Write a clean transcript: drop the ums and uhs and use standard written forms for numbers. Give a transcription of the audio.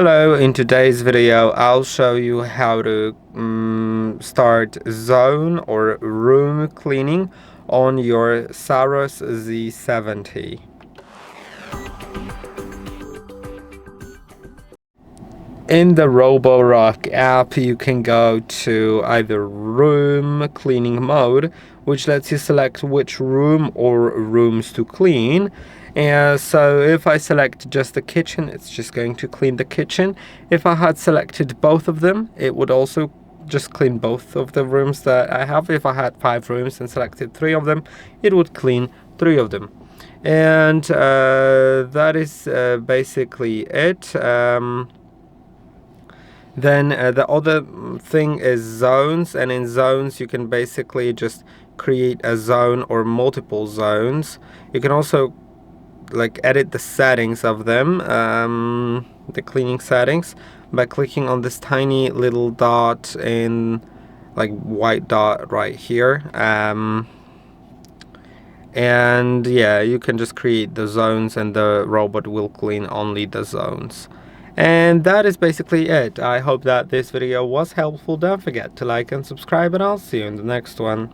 Hello, in today's video I'll show you how to start zone or room cleaning on your Saros Z70. In the ROBOROCK app, you can go to either room cleaning mode, which lets you select which room or rooms to clean. And so if I select just the kitchen, it's just going to clean the kitchen. If I had selected both of them, it would also just clean both of the rooms that I have. If I had 5 rooms and selected 3 of them, it would clean 3 of them. And that is basically it. Then the other thing is zones, and in zones you can basically just create a zone or multiple zones. You can also edit the settings of them, the cleaning settings, by clicking on this tiny little dot in white dot right here, and yeah, you can just create the zones and the robot will clean only the zones. And that is basically it. I hope that this video was helpful. Don't forget to like and subscribe, and I'll see you in the next one.